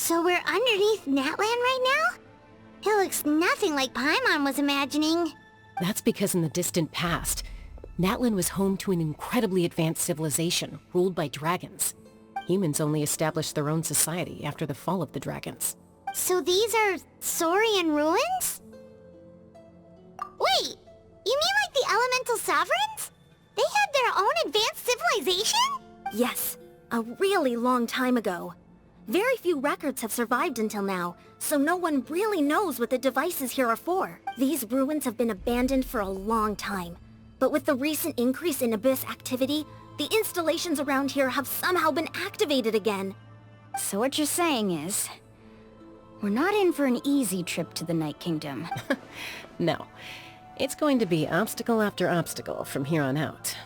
So we're underneath Natlan right now? It looks nothing like Paimon was imagining. That's because in the distant past, Natlin was home to an incredibly advanced civilization ruled by dragons. Humans only established their own society after the fall of the dragons. So these are Saurian ruins? Wait, you mean like the elemental sovereigns? They had their own advanced civilization? Yes, a really long time ago. Very few records have survived until now, so no one really knows what the devices here are for. These ruins have been abandoned for a long time. But with the recent increase in Abyss activity, the installations around here have somehow been activated again. So what you're saying is, we're not in for an easy trip to the Night Kingdom. No. It's going to be obstacle after obstacle from here on out.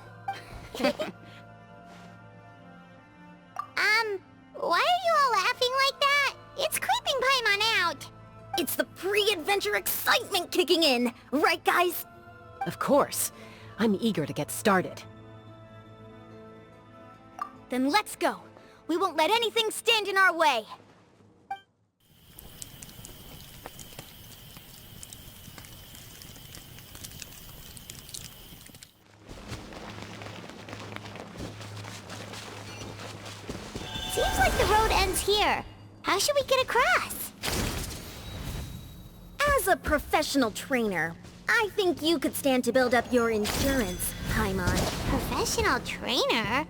Why are you all laughing like that? It's creeping Paimon out. It's the pre-adventure excitement kicking in, right guys? Of course. I'm eager to get started. Then let's go. We won't let anything stand in our way. Seems like the road ends here. How should we get across? As a professional trainer, I think you could stand to build up your endurance, Paimon. Professional trainer?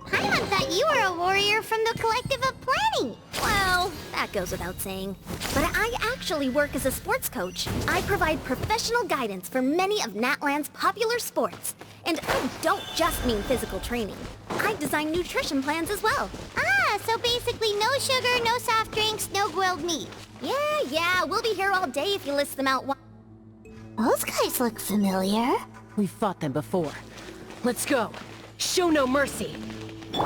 Paimon thought you were a warrior from the Collective of Planning. Well, that goes without saying. But I actually work as a sports coach. I provide professional guidance for many of Natlan's popular sports. And I don't just mean physical training. I design nutrition plans as well. Ah, so basically no sugar, no soft drinks, no grilled meat. Yeah, we'll be here all day if you list them out. Those guys look familiar. We've fought them before. Let's go. Show no mercy. Go!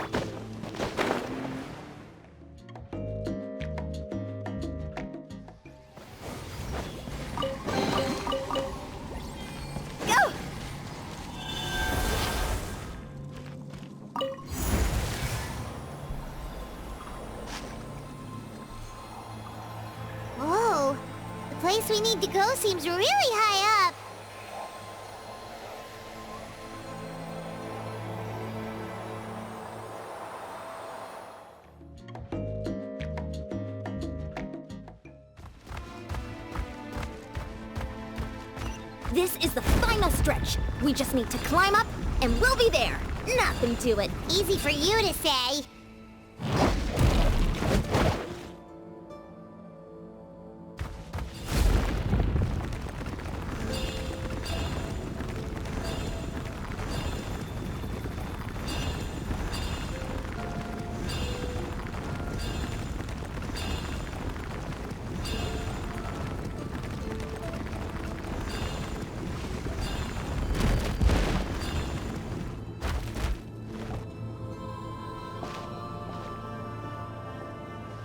Whoa, the place we need to go seems really high up. This is the final stretch. We just need to climb up, and we'll be there. Nothing to it. Easy for you to say.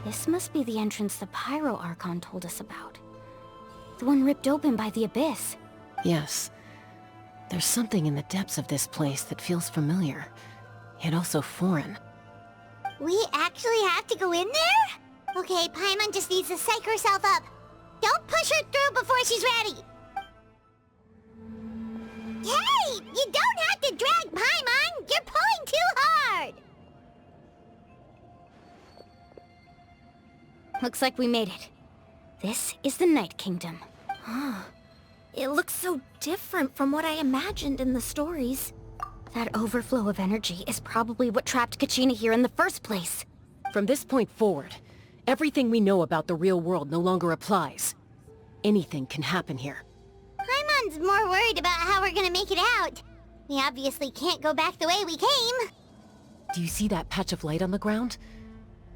This must be the entrance the Pyro Archon told us about. The one ripped open by the Abyss. Yes. There's something in the depths of this place that feels familiar, yet also foreign. We actually have to go in there? Okay, Paimon just needs to psych herself up. Don't push her through before she's ready. Hey! You don't have to drag Paimon! You're pulling too hard! Looks like we made it. This is the Night Kingdom. It looks so different from what I imagined in the stories. That overflow of energy is probably what trapped Kachina here in the first place. From this point forward, everything we know about the real world no longer applies. Anything can happen here. Paimon's more worried about how we're gonna make it out. We obviously can't go back the way we came. Do you see that patch of light on the ground?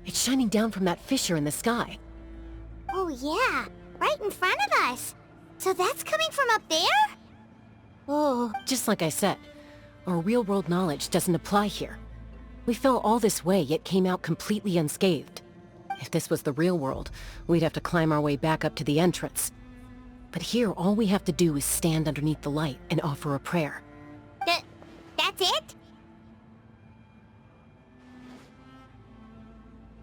It's shining down from that fissure in the sky. Oh yeah, right in front of us. So that's coming from up there? Oh. Just like I said, our real-world knowledge doesn't apply here. We fell all this way, yet came out completely unscathed. If this was the real world, we'd have to climb our way back up to the entrance. But here, all we have to do is stand underneath the light and offer a prayer. That's it?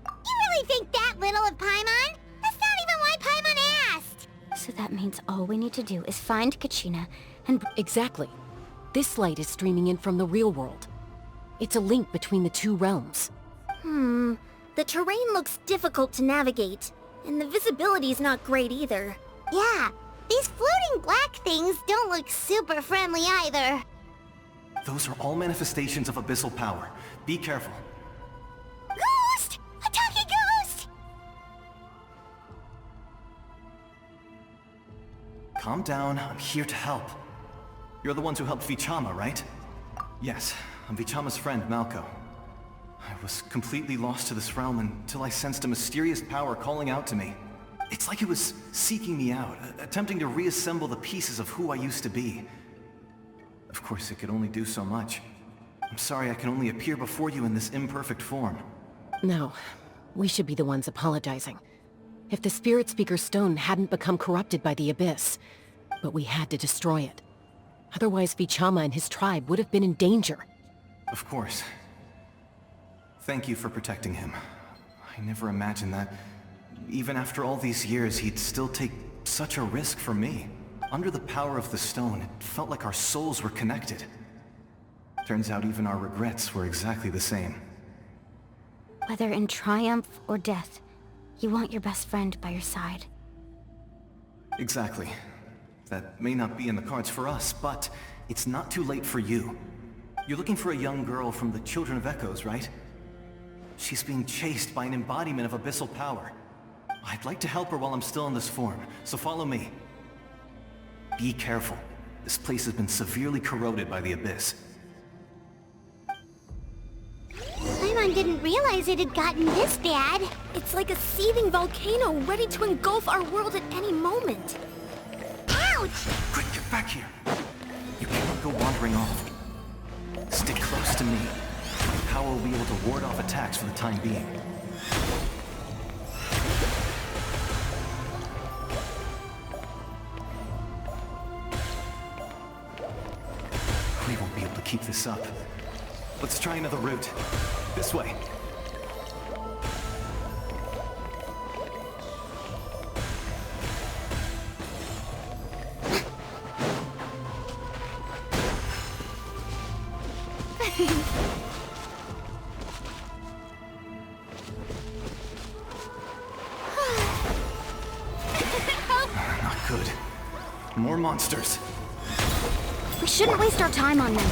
You really think that little of Paimon? That's not even why Paimon asked! So that means all we need to do is find Kachina and... Exactly. This light is streaming in from the real world. It's a link between the two realms. The terrain looks difficult to navigate, and the visibility's not great either. Yeah, these floating black things don't look super friendly either. Those are all manifestations of abyssal power. Be careful. Ghost! A talking ghost! Calm down, I'm here to help. You're the ones who helped Vichama, right? Yes, I'm Vichama's friend, Malko. I was completely lost to this realm until I sensed a mysterious power calling out to me. It's like it was seeking me out, attempting to reassemble the pieces of who I used to be. Of course, it could only do so much. I'm sorry I can only appear before you in this imperfect form. No, we should be the ones apologizing. If the Spirit Speaker Stone hadn't become corrupted by the Abyss, but we had to destroy it. Otherwise, Vichama and his tribe would have been in danger. Of course. Thank you for protecting him. I never imagined that, even after all these years, he'd still take such a risk for me. Under the power of the stone, it felt like our souls were connected. Turns out even our regrets were exactly the same. Whether in triumph or death, you want your best friend by your side. Exactly. That may not be in the cards for us, but it's not too late for you. You're looking for a young girl from the Children of Echoes, right? She's being chased by an embodiment of abyssal power. I'd like to help her while I'm still in this form, so follow me. Be careful. This place has been severely corroded by the Abyss. Paimon didn't realize it had gotten this bad. It's like a seething volcano ready to engulf our world at any moment. Ouch! Quick, get back here! You cannot go wandering off. Stick close to me. My power will be able to ward off attacks for the time being. We won't be able to keep this up. Let's try another route. This way. Not good. More monsters. We shouldn't waste our time on them.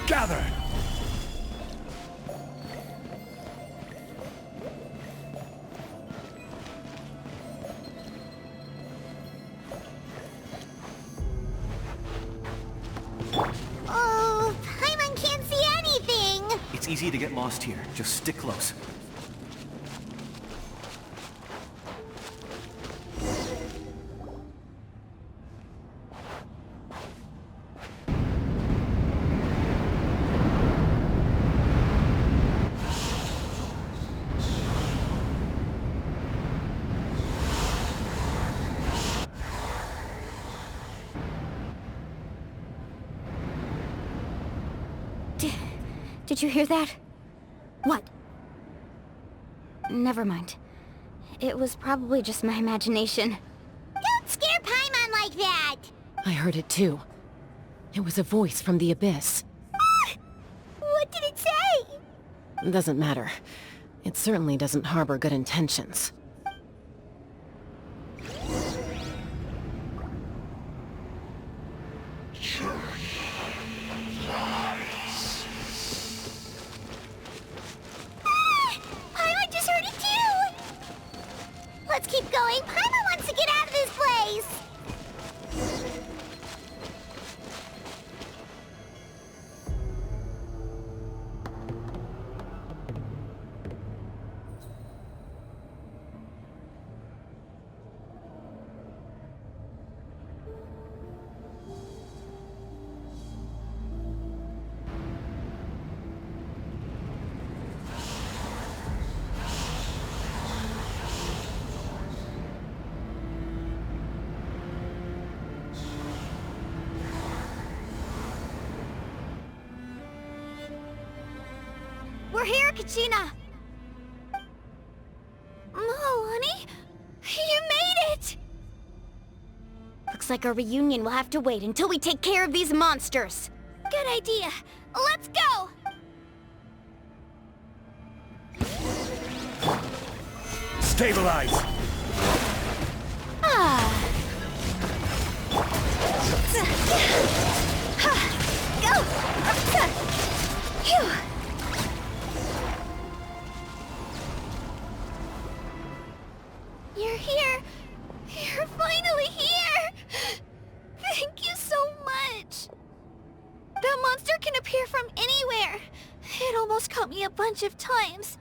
Gather! Oh, Paimon can't see anything! It's easy to get lost here. Just stick close. Did you hear that? What? Never mind. It was probably just my imagination. Don't scare Paimon like that! I heard it too. It was a voice from the Abyss. What did it say? Doesn't matter. It certainly doesn't harbor good intentions. Paimon just heard it too! Let's keep going. Paimon wants to get out of this place! We're here, Kachina! Honey? You made it! Looks like our reunion will have to wait until we take care of these monsters. Good idea. Let's go! Stabilize! Go! Phew. You're here! You're finally here! Thank you so much! That monster can appear from anywhere! It almost caught me a bunch of times.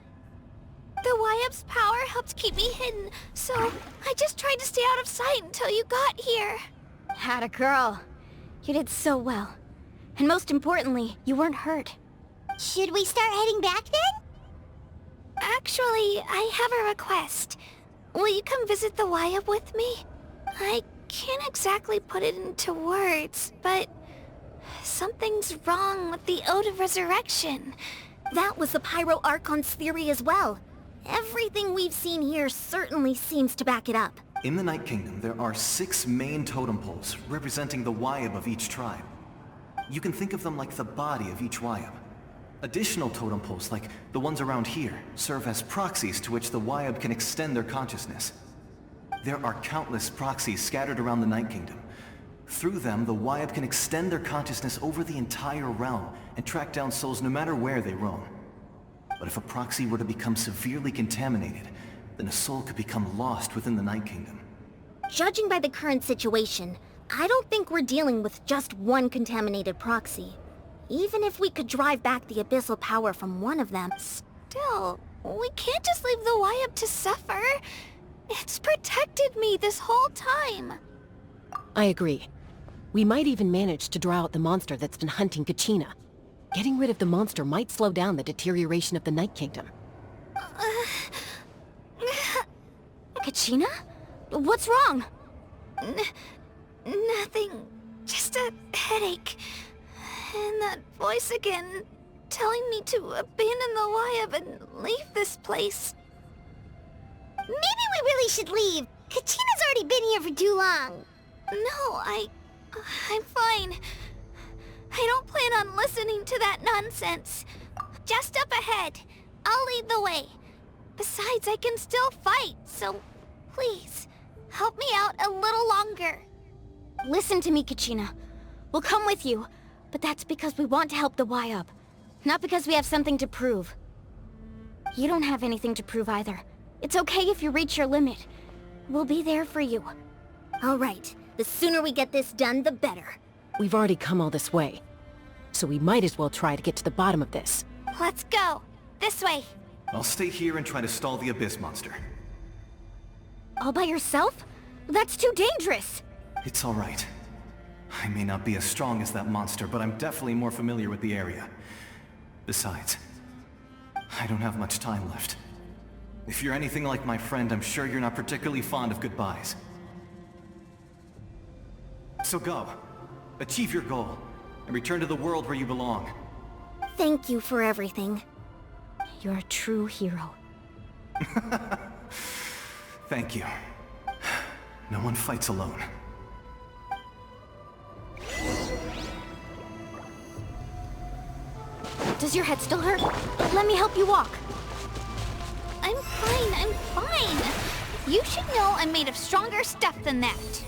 The Wyab's power helped keep me hidden, so I just tried to stay out of sight until you got here. Atta girl. You did so well. And most importantly, you weren't hurt. Should we start heading back then? Actually, I have a request. Will you come visit the Wyab with me? I can't exactly put it into words, but something's wrong with the Ode of Resurrection. That was the Pyro Archon's theory as well. Everything we've seen here certainly seems to back it up. In the Night Kingdom, there are 6 main totem poles representing the Wyab of each tribe. You can think of them like the body of each Wyab. Additional totem poles, like the ones around here, serve as proxies to which the Wyab can extend their consciousness. There are countless proxies scattered around the Night Kingdom. Through them, the Wyab can extend their consciousness over the entire realm and track down souls no matter where they roam. But if a proxy were to become severely contaminated, then a soul could become lost within the Night Kingdom. Judging by the current situation, I don't think we're dealing with just one contaminated proxy. Even if we could drive back the abyssal power from one of them... Still, we can't just leave the Wyab to suffer. It's protected me this whole time. I agree. We might even manage to draw out the monster that's been hunting Kachina. Getting rid of the monster might slow down the deterioration of the Night Kingdom. Kachina? What's wrong? Nothing. Just a headache. And that voice again, telling me to abandon the Wyab and leave this place. Maybe we really should leave. Kachina's already been here for too long. No, I'm fine. I don't plan on listening to that nonsense. Just up ahead. I'll lead the way. Besides, I can still fight, so please, help me out a little longer. Listen to me, Kachina. We'll come with you, but that's because we want to help the Wyab, not because we have something to prove. You don't have anything to prove either. It's okay if you reach your limit. We'll be there for you. All right, the sooner we get this done, the better. We've already come all this way, so we might as well try to get to the bottom of this. Let's go. This way. I'll stay here and try to stall the Abyss monster. All by yourself? That's too dangerous! It's all right. I may not be as strong as that monster, but I'm definitely more familiar with the area. Besides, I don't have much time left. If you're anything like my friend, I'm sure you're not particularly fond of goodbyes. So go. Achieve your goal, and return to the world where you belong. Thank you for everything. You're a true hero. Thank you. No one fights alone. Does your head still hurt? Let me help you walk. I'm fine. You should know I'm made of stronger stuff than that.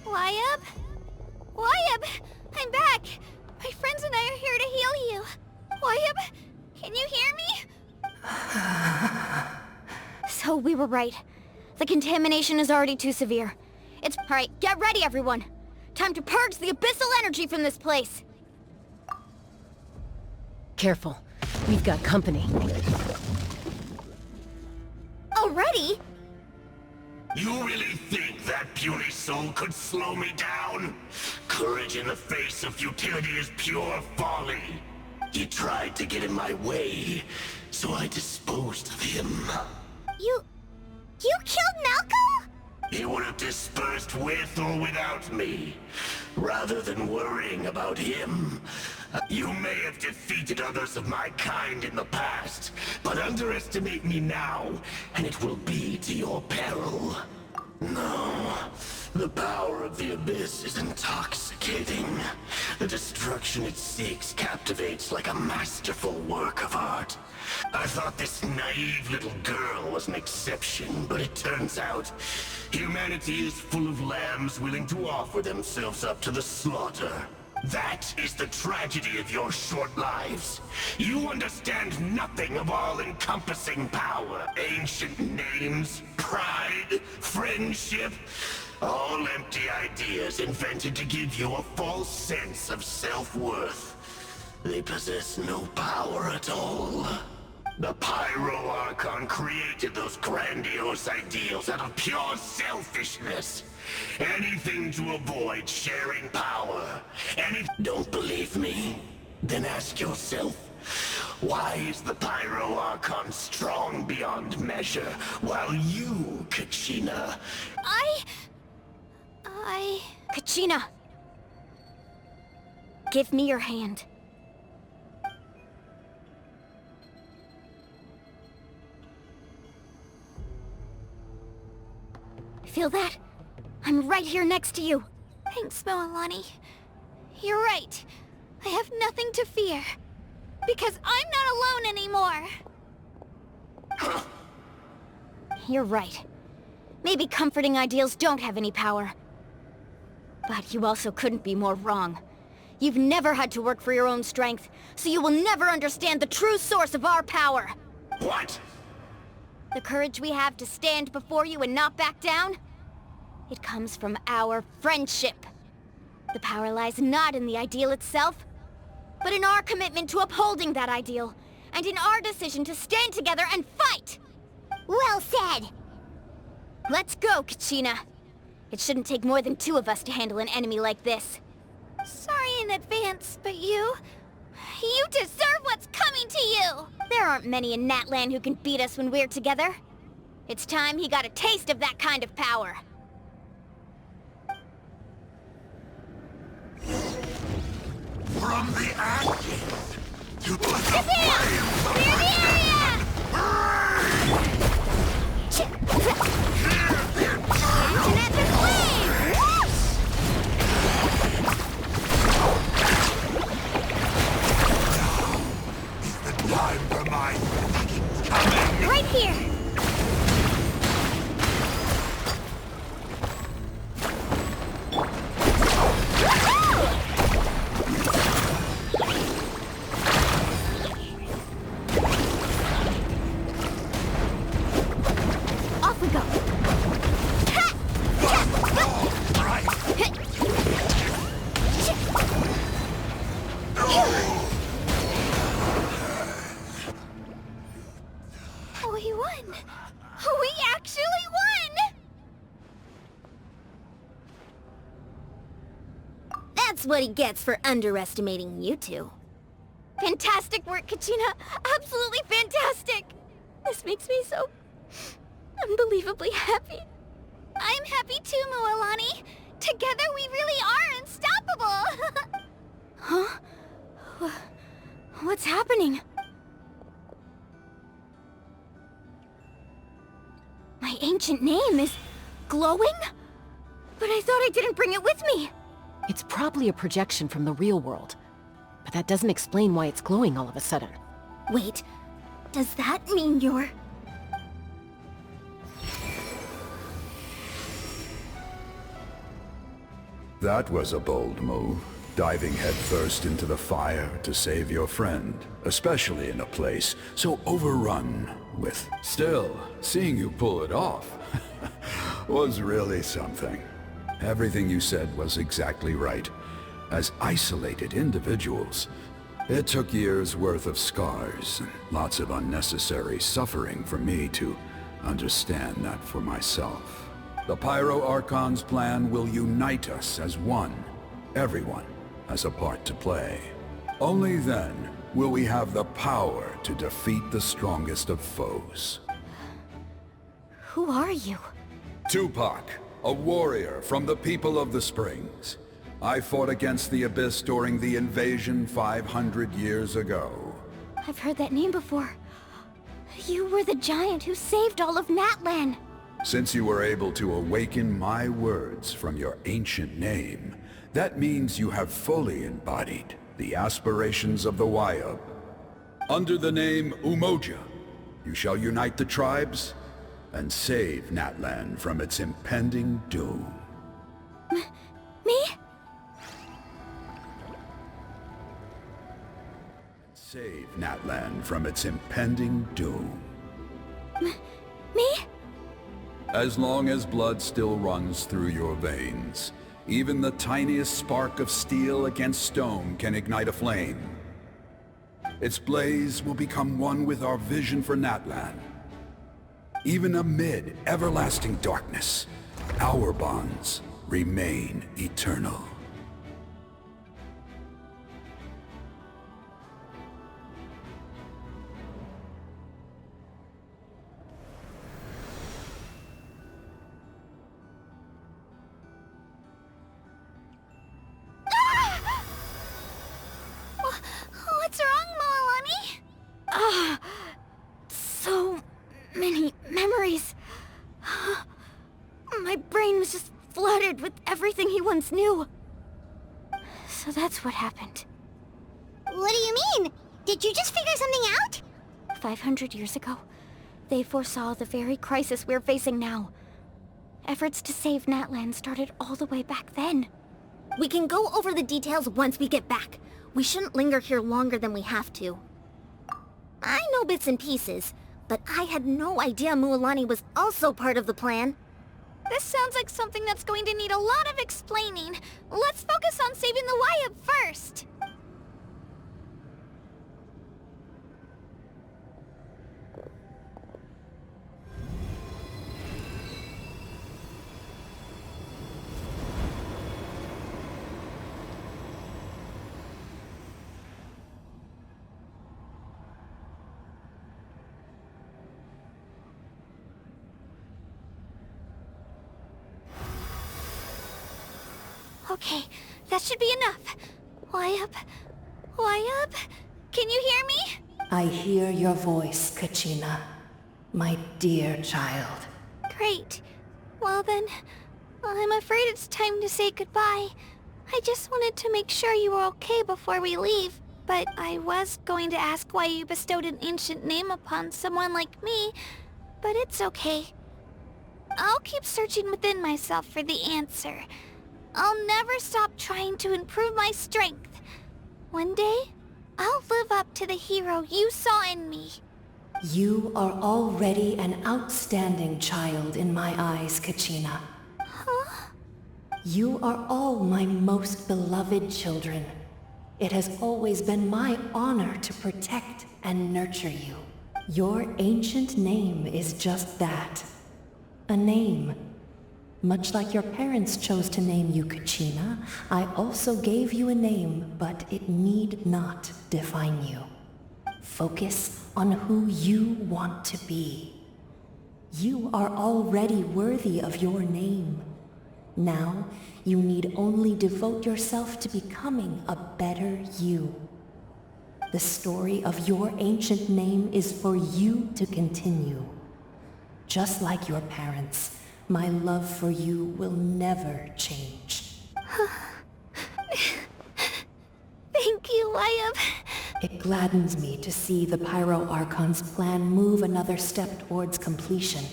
Wyab? Wyab! I'm back! My friends and I are here to heal you. Wyab, can you hear me? So we were right. The contamination is already too severe. It's... Alright, get ready everyone! Time to purge the abyssal energy from this place! Careful. We've got company. Already? You really think that puny soul could slow me down? Courage in the face of futility is pure folly. He tried to get in my way, so I disposed of him. You killed Malco? He would have dispersed with or without me. Rather than worrying about him, you may have defeated others of my kind in the past, but underestimate me now, and it will be to your peril. No, the power of the Abyss is intoxicating. The destruction it seeks captivates like a masterful work of art. I thought this naive little girl was an exception, but it turns out humanity is full of lambs willing to offer themselves up to the slaughter. That is the tragedy of your short lives. You understand nothing of all-encompassing power. Ancient names, pride, friendship, all empty ideas invented to give you a false sense of self-worth. They possess no power at all. The Pyro Archon created those grandiose ideals out of pure selfishness. Anything to avoid sharing power. Don't believe me? Then ask yourself, why is the Pyro Archon strong beyond measure, while you, Kachina... Kachina! Give me your hand. Feel that? I'm right here next to you. Thanks, Moalani. You're right. I have nothing to fear. Because I'm not alone anymore. You're right. Maybe comforting ideals don't have any power. But you also couldn't be more wrong. You've never had to work for your own strength, so you will never understand the true source of our power. What? The courage we have to stand before you and not back down? It comes from our friendship. The power lies not in the ideal itself, but in our commitment to upholding that ideal, and in our decision to stand together and fight! Well said! Let's go, Kachina. It shouldn't take more than 2 of us to handle an enemy like this. Sorry in advance, but you deserve what's coming to you! There aren't many in Natlan who can beat us when we're together. It's time he got a taste of that kind of power. From the ashes to the Clear the area! Action at the flame! the time for my coming. Right here! Off we go! We won! We actually won! That's what he gets for underestimating you two. Fantastic work, Kachina! Absolutely fantastic! This makes me so... unbelievably happy. I'm happy too, Moalani. Together we really are unstoppable! Huh? What's happening? My ancient name is... glowing? But I thought I didn't bring it with me! It's probably a projection from the real world. But that doesn't explain why it's glowing all of a sudden. Wait, does that mean you're... That was a bold move, diving headfirst into the fire to save your friend, especially in a place so overrun with... Still, seeing you pull it off was really something. Everything you said was exactly right. As isolated individuals, it took years' worth of scars and lots of unnecessary suffering for me to understand that for myself. The Pyro Archon's plan will unite us as one. Everyone has a part to play. Only then will we have the power to defeat the strongest of foes. Who are you? Tupac, a warrior from the people of the Springs. I fought against the Abyss during the invasion 500 years ago. I've heard that name before. You were the giant who saved all of Natlan. Since you were able to awaken my words from your ancient name, that means you have fully embodied the aspirations of the Wayub. Under the name Umoja, you shall unite the tribes and save Natlan from its impending doom. Me? Save Natlan from its impending doom. Me? As long as blood still runs through your veins, even the tiniest spark of steel against stone can ignite a flame. Its blaze will become one with our vision for Natlan. Even amid everlasting darkness, our bonds remain eternal. What's wrong, Moalani? So many memories. My brain was just flooded with everything he once knew. So that's what happened. What do you mean? Did you just figure something out? 500 years ago, they foresaw the very crisis we're facing now. Efforts to save Natlan started all the way back then. We can go over the details once we get back. We shouldn't linger here longer than we have to. I know bits and pieces, but I had no idea Mualani was also part of the plan. This sounds like something that's going to need a lot of explaining. Let's focus on saving the Wayub first. Okay, that should be enough. Wayub? Wayub? Can you hear me? I hear your voice, Kachina, my dear child. Great. Well then, I'm afraid it's time to say goodbye. I just wanted to make sure you were okay before we leave. But I was going to ask why you bestowed an ancient name upon someone like me, but it's okay. I'll keep searching within myself for the answer. I'll never stop trying to improve my strength. One day, I'll live up to the hero you saw in me. You are already an outstanding child in my eyes, Kachina. Huh? You are all my most beloved children. It has always been my honor to protect and nurture you. Your ancient name is just that. A name. Much like your parents chose to name you Kachina, I also gave you a name, but it need not define you. Focus on who you want to be. You are already worthy of your name. Now, you need only devote yourself to becoming a better you. The story of your ancient name is for you to continue. Just like your parents, my love for you will never change. Thank you, Wayub. It gladdens me to see the Pyro Archon's plan move another step towards completion.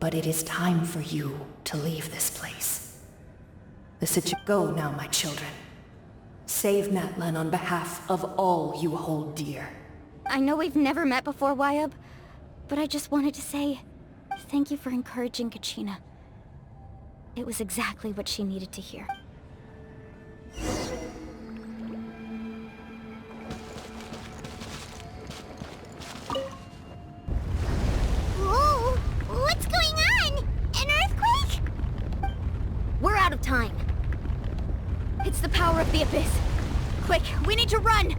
But it is time for you to leave this place. Go now, my children. Save Natlan on behalf of all you hold dear. I know we've never met before, Wayub, but I just wanted to say thank you for encouraging Kachina. It was exactly what she needed to hear. Whoa! What's going on? An earthquake? We're out of time. It's the power of the Abyss. Quick, we need to run!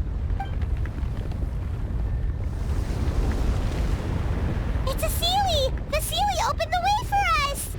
It's a Sealy! The Sealy opened the way for us!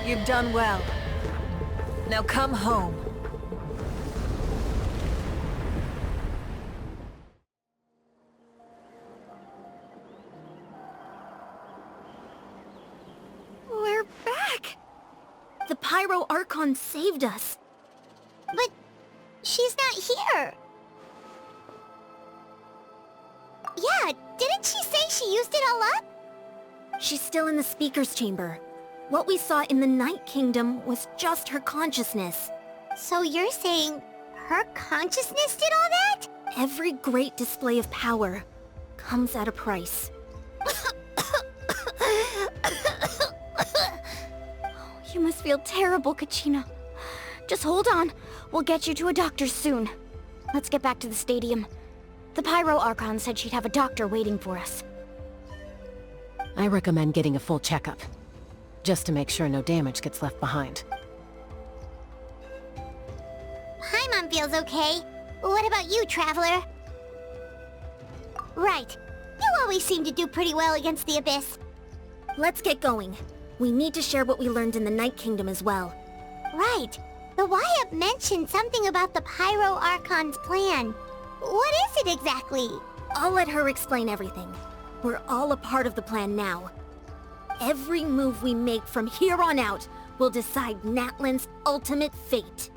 You've done well. Now come home. We're back! The Pyro Archon saved us. But she's not here. Yeah, didn't she say she used it all up? She's still in the Speaker's Chamber. What we saw in the Night Kingdom was just her consciousness. So you're saying her consciousness did all that? Every great display of power comes at a price. You must feel terrible, Kachina. Just hold on. We'll get you to a doctor soon. Let's get back to the stadium. The Pyro Archon said she'd have a doctor waiting for us. I recommend getting a full checkup, just to make sure no damage gets left behind. Paimon feels okay. What about you, Traveler? Right. You always seem to do pretty well against the Abyss. Let's get going. We need to share what we learned in the Night Kingdom as well. Right. The Y-Up mentioned something about the Pyro Archon's plan. What is it exactly? I'll let her explain everything. We're all a part of the plan now. Every move we make from here on out will decide Natlan's ultimate fate.